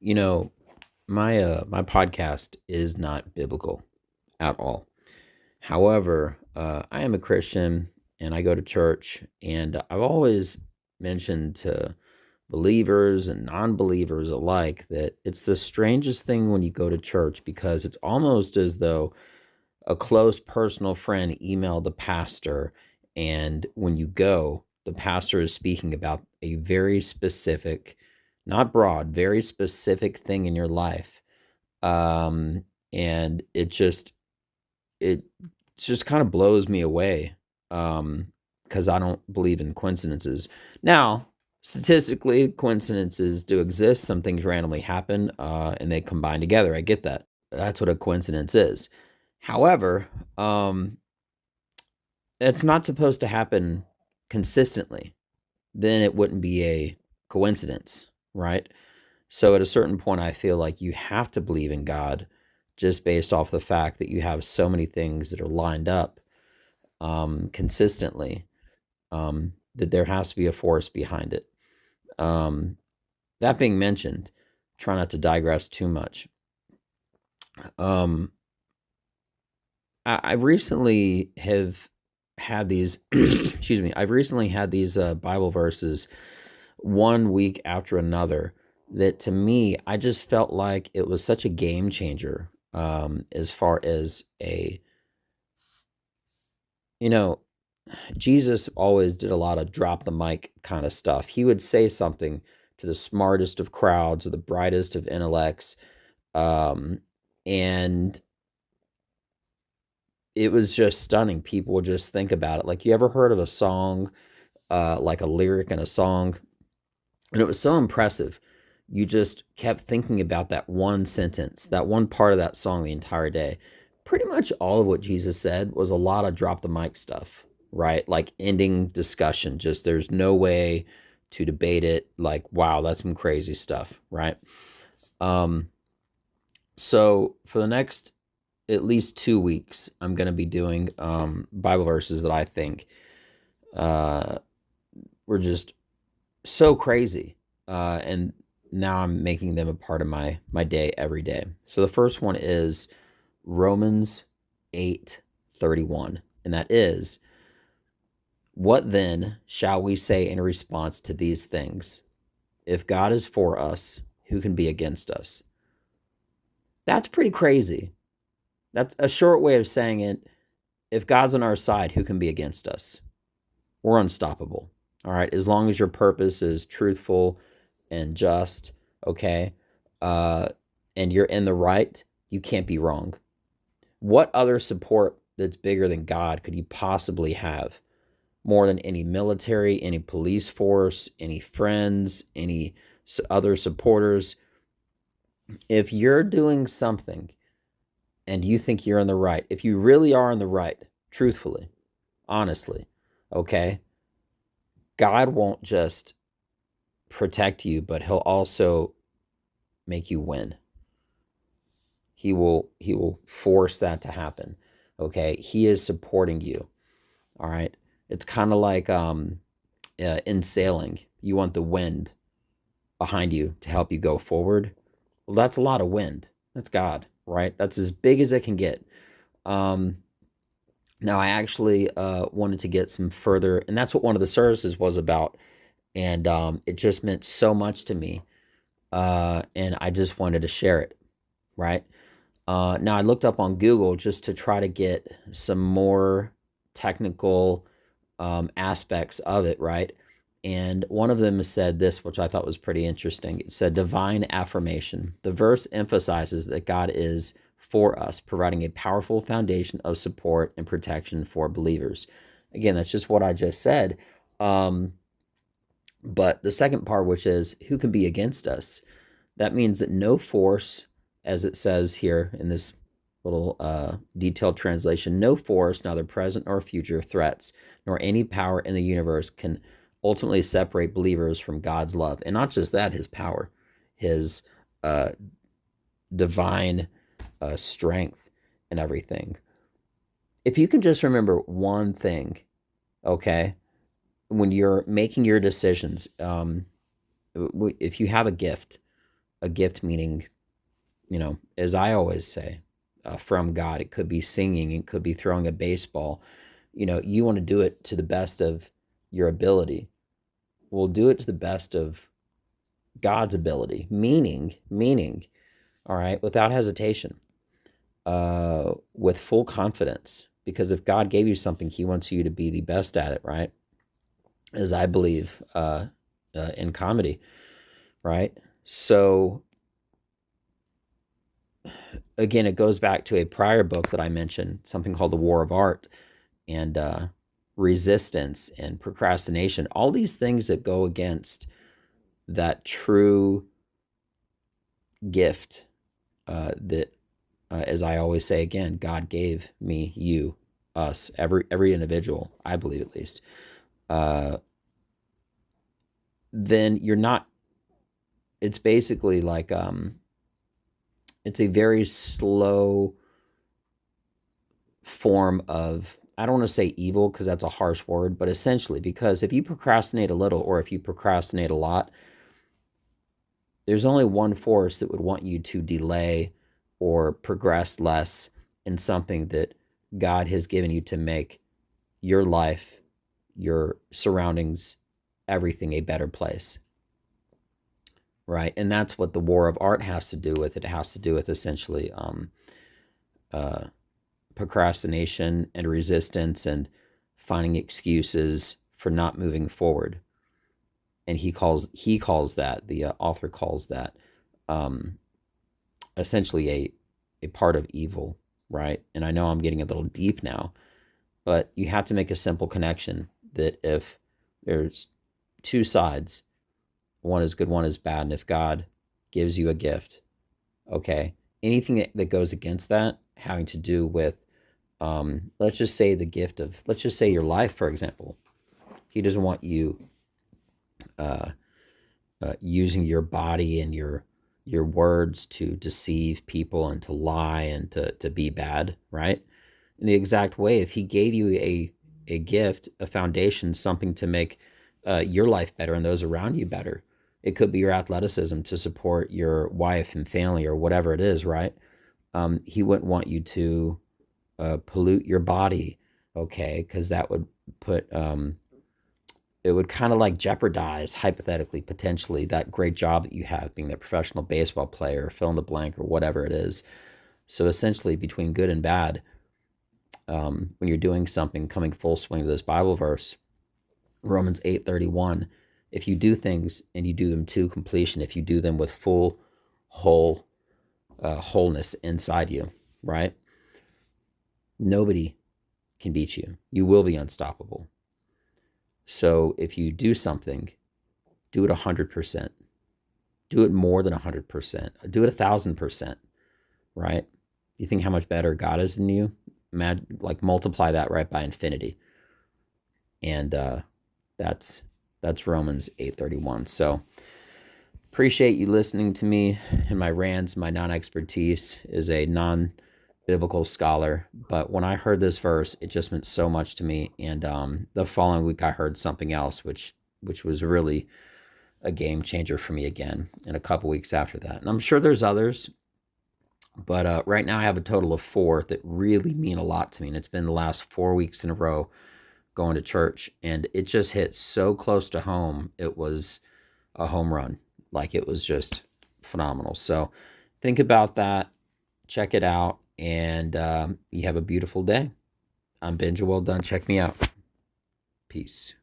You know, my podcast is not biblical at all. However, I am a Christian and I go to church, and I've always mentioned to believers and non-believers alike that it's the strangest thing when you go to church because it's almost as though a close personal friend emailed the pastor, and when you go, the pastor is speaking about a very specific, not broad, very specific thing in your life. Um, and it just kind of blows me away. Because I don't believe in coincidences. Now, statistically, coincidences do exist. Some things randomly happen, and they combine together. I get that. That's what a coincidence is. However, um, it's not supposed to happen consistently. Then it wouldn't be a coincidence, right? So at a certain point, I feel like you have to believe in God just based off the fact that you have so many things that are lined up consistently, that there has to be a force behind it. Um, that being mentioned, try not to digress too much. Um, I recently have had these, excuse me, I've recently had these Bible verses one week after another that to me, I just felt like it was such a game changer, as far as you know, Jesus always did a lot of drop the mic kind of stuff. He would say something to the smartest of crowds or the brightest of intellects. Um, and it was just stunning. People would just think about it. Like, you ever heard of a song, like a lyric in a song? And it was so impressive. You just kept thinking about that one sentence, that one part of that song the entire day. Pretty much all of what Jesus said was a lot of drop the mic stuff, right? Like ending discussion. Just there's no way to debate it. Like, wow, that's some crazy stuff, right? Um, so for the next at least 2 weeks, I'm going to be doing Bible verses that I think uh, were just so crazy, and now I'm making them a part of my day every day. So the first one is Romans 8:31, and that is, "What then shall we say in response to these things? If God is for us, who can be against us?" That's pretty crazy. That's a short way of saying it. If God's on our side, who can be against us? We're unstoppable. All right. As long as your purpose is truthful and just, okay, uh, and you're in the right, you can't be wrong. What other support that's bigger than God could you possibly have? More than any military, any police force, any friends, any other supporters. If you're doing something and you think you're in the right, if you really are in the right, truthfully, honestly, okay, God won't just protect you, but he'll also make you win. He will force that to happen. Okay? He is supporting you. All right? It's kind of like in sailing, you want the wind behind you to help you go forward. Well, that's a lot of wind. That's God, right? That's as big as it can get. Um, Now, I actually wanted to get some further, and that's what one of the services was about. And it just meant so much to me. And I just wanted to share it, right? Now, I looked up on Google just to try to get some more technical aspects of it, right? And one of them said this, which I thought was pretty interesting. It said, "Divine affirmation. The verse emphasizes that God is for us, providing a powerful foundation of support and protection for believers." Again, that's just what I just said. Um, but the second part, which is, who can be against us? That means that no force, as it says here in this little detailed translation, no force, neither present nor future threats, nor any power in the universe can ultimately separate believers from God's love. And not just that, his power, his uh, divine strength and everything. If you can just remember one thing, okay, when you're making your decisions, if you have a gift, a gift meaning, as I always say, from God. It could be singing, it could be throwing a baseball. You want to do it to the best of your ability. Well, do it to the best of God's ability, meaning, all right, without hesitation, with full confidence. Because if God gave you something, He wants you to be the best at it, right? As I believe in comedy, right? So again, it goes back to a prior book that I mentioned, something called The War of Art, and resistance and procrastination, all these things that go against that true gift that, as I always say again, God gave me, you, us, every individual, I believe at least, then you're not, it's basically like, it's a very slow form of, I don't want to say evil because that's a harsh word, but essentially, because if you procrastinate a little or if you procrastinate a lot, there's only one force that would want you to delay or progress less in something that God has given you to make your life, your surroundings, everything a better place. Right? And that's what the war of art has to do with. It has to do with essentially procrastination and resistance and finding excuses for not moving forward. And he calls that, the author calls that, essentially a part of evil, right? And I know I'm getting a little deep now, but you have to make a simple connection that if there's two sides, one is good, one is bad, and if God gives you a gift, okay, anything that goes against that, having to do with, let's just say the gift of, let's just say your life, for example, He doesn't want you using your body and your words to deceive people and to lie and to be bad, right? In the exact way, if He gave you a gift, a foundation, something to make your life better and those around you better, it could be your athleticism to support your wife and family or whatever it is, right? He wouldn't want you to pollute your body, okay? Because that would put, it would kind of like jeopardize, hypothetically, potentially, that great job that you have being that professional baseball player, fill in the blank, or whatever it is. So essentially, between good and bad, when you're doing something, coming full swing to this Bible verse, Romans 8:31, if you do things and you do them to completion, if you do them with full, wholeness inside you, right? Nobody can beat you. You will be unstoppable. So if you do something, do it 100%. Do it more than 100%. Do it 1,000%, right? You think how much better God is than you? Imagine, like, multiply that right by infinity. And that's Romans 8:31. So appreciate you listening to me and my rants, my non-expertise as a non-biblical scholar. But when I heard this verse, it just meant so much to me. And the following week, I heard something else, which was really a game changer for me again. And a couple weeks after that, and I'm sure there's others, but right now I have a total of 4 that really mean a lot to me. And it's been the last 4 weeks in a row going to church, and it just hit so close to home. It was a home run. Like, it was just phenomenal. So think about that, check it out, and you have a beautiful day. I'm Benja Welldone. Check me out. Peace.